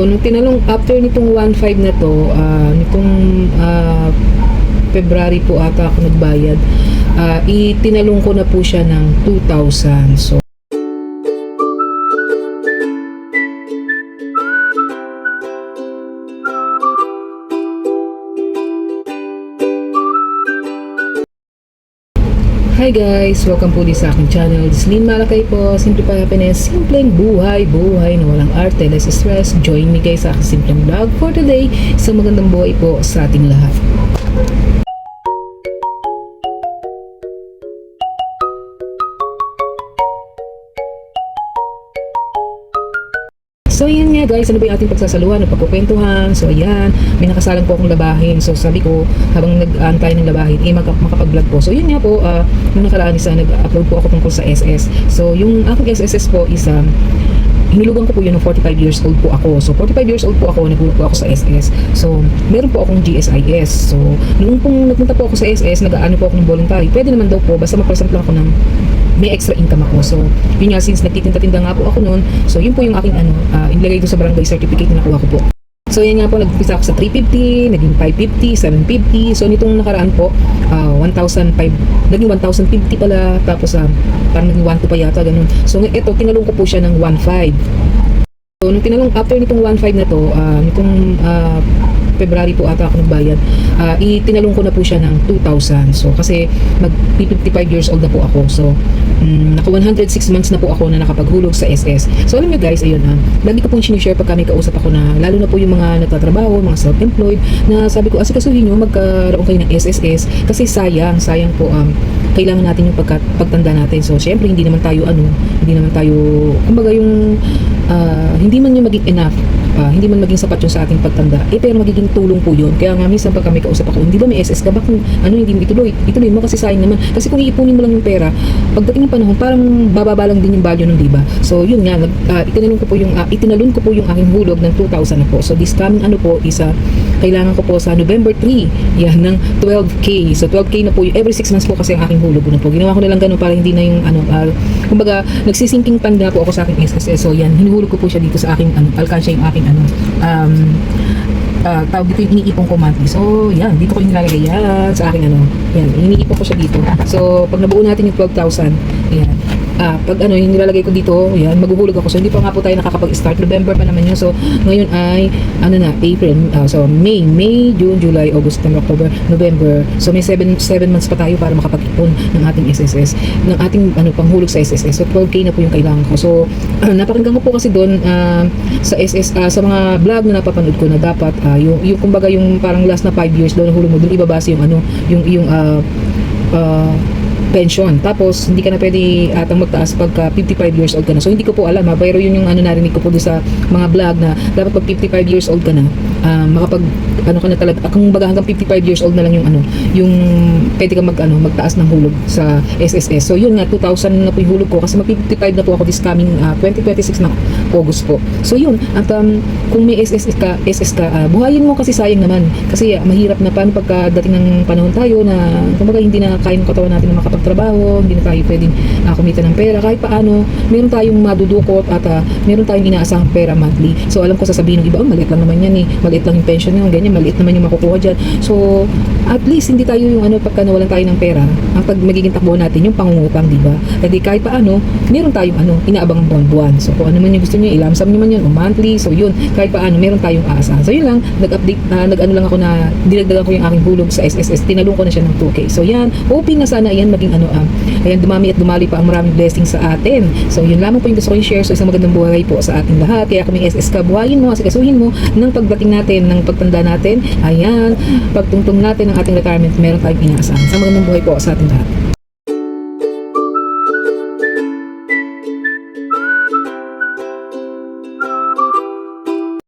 So, nung tinanong, after nitong 1.5 na to, nitong February po ata ako nagbayad, itinalong ko na po siya ng 2,000. So, hi guys! Welcome po din sa aking channel. This is Lynn Malakay po. Simplify Happiness. Simpleng buhay. Buhay na walang arte, less stress. Join me guys sa aking simpleng vlog for today. Isang magandang buhay po sa ating lahat. So yan nga guys, ano ba yung ating pagsasaluhan o pagkukwentuhan? So ayan, may nakasalang po akong labahin. So sabi ko, habang nag-aantay ng labahin, makapag-vlog po. So yun nga po, nung nakaraan isa, nag-upload po ako tungkol sa SS. So yung aking SSS po is, hinulugan ko po yun ng 45 years old po ako. So 45 years old po ako, naghulog po ako sa SS. So meron po akong GSIS. So noong pong nagpunta po ako sa SS, nag-aano po ako ng voluntary. Pwede naman daw po, basta mag-present lang ako ng may extra income ako. So, yun nga, since nagtitinda-tinda nga po ako noon, so yun po yung aking inilagay doon sa barangay certificate na nakuha ko po. So, yan nga po, nag-umpisa ako sa 350, naging 550, 750. So, nitong nakaraan po, 1,005, naging 1,050 pala, tapos parang naging 1,2 pa yata, ganun. So, ito, tinalong ko po siya ng 1,500. So, nung tinalong, after nitong 1,500 na to, nitong February po ata ako nagbayad, itinalong ko na po siya ng 2,000. So, kasi mag-55 years old na po ako. So, naka 106 months na po ako na nakapaghulog sa SS. So, alam nyo guys, ayun lagi ko pong sinishare pag kami kausap ako na, lalo na po yung mga nagtatrabaho, mga self-employed, na sabi ko, asikasuhin nyo, magkaroon kayo ng SSS. Kasi sayang po, kailangan natin yung pagtanda natin. So, syempre, hindi naman tayo, kumbaga yung, hindi man yung maging enough, hindi man maging sapat yun sa ating pagtanda, pero magiging tulong po yun. Kaya nga minsan pag kami kausap ako, hindi ba may SS ka? Bakit hindi mo ituloy mo kasi sayang naman. Kasi kung iipunin mo lang yung pera, pagdating ng panahon, parang bababa lang din yung value ng diba? So yun nga, itinalon ko po yung aking hulog ng 2,000 na po. So this coming is kailangan ko po sa November 3, yan, ng 12K. So 12K na po, every 6 months po kasi ang aking hulog na po. Ginawa ko na lang ganun para hindi na yung kumbaga, nagsisinking tanda po ako sa aking SSS. So yan, hinuhulog ko po siya dito sa aking alkansya, yung aking tawag dito yung iniipon ko monthly. So yan, dito ko nilalagay yan sa aking yan, iniipon ko siya dito. So pag nabuo natin yung 12,000, yan, pag yung nilalagay ko dito, yan, maghuhulog ako. So hindi pa nga po tayo nakakapag-start. November pa naman yun. So ngayon ay April, so May, June, July, August, September, October, November. So may 7 months pa tayo para makapag-ipon ng ating SSS, ng ating panghulog sa SSS. So 12K na po yung kailangan ko. So napakinggan ko po kasi doon sa SS, sa mga vlog na napapanood ko na dapat yung kumbaga yung parang last na 5 years doon nahulog mo, doon ibabase yung pension. Tapos, hindi ka na pwede atang magtaas pagka 55 years old ka na. So, hindi ko po alam pero yun yung narinig ko po sa mga vlog na dapat pag 55 years old ka na, makapag, ka na talaga, kung baga hanggang 55 years old na lang yung pwede ka magtaas ng hulog sa SSS. So, yun nga, 2,000 na po yung hulog ko kasi mag 55 na po ako this coming 2026 na August po. So, yun. At kung may SS ka, buhayin mo kasi sayang naman. Kasi mahirap na paano pagkadating ng panahon tayo na kumbaga hindi na kaya ng katawan natin na makapagtrabaho, hindi na tayo pwedeng kumita ng pera. Kahit paano, meron tayong madudukot at meron tayong inaasahang pera monthly. So, alam ko sasabihin ng iba, maliit lang naman yan maliit lang yung pension nyo, ganyan, maliit naman yung makukuha dyan. So, at least hindi tayo yung pagka nawalan tayo ng pera, ang magiging takbo natin yung pangungutang, diba? Kasi kahit paano, meron tayong inaabangang buwan-buwan. So, kung ano man yung gusto nyo, ilamsam nyo man yun, o monthly. So, yun, kahit paano, meron tayong aasahan. So, yun lang, nag-update, lang ako na dinagdagan ko yung aking hulog sa SSS, tinalong ko na siya ng 2K. So, yan, hoping na sana yan maging ayan, dumami at dumali pa ang maraming blessings sa atin. So, yun lamang po yung gusto ko i-share. So, isang magandang buhay po sa ating lahat. Kaya kung may SS ka, buhayin mo, asikasuhin mo ng pagdating natin, ng pagtanda natin. Ayan, pagtungtong natin ng ating retirement, meron tayong inaasahan. Isang magandang buhay po sa ating lahat.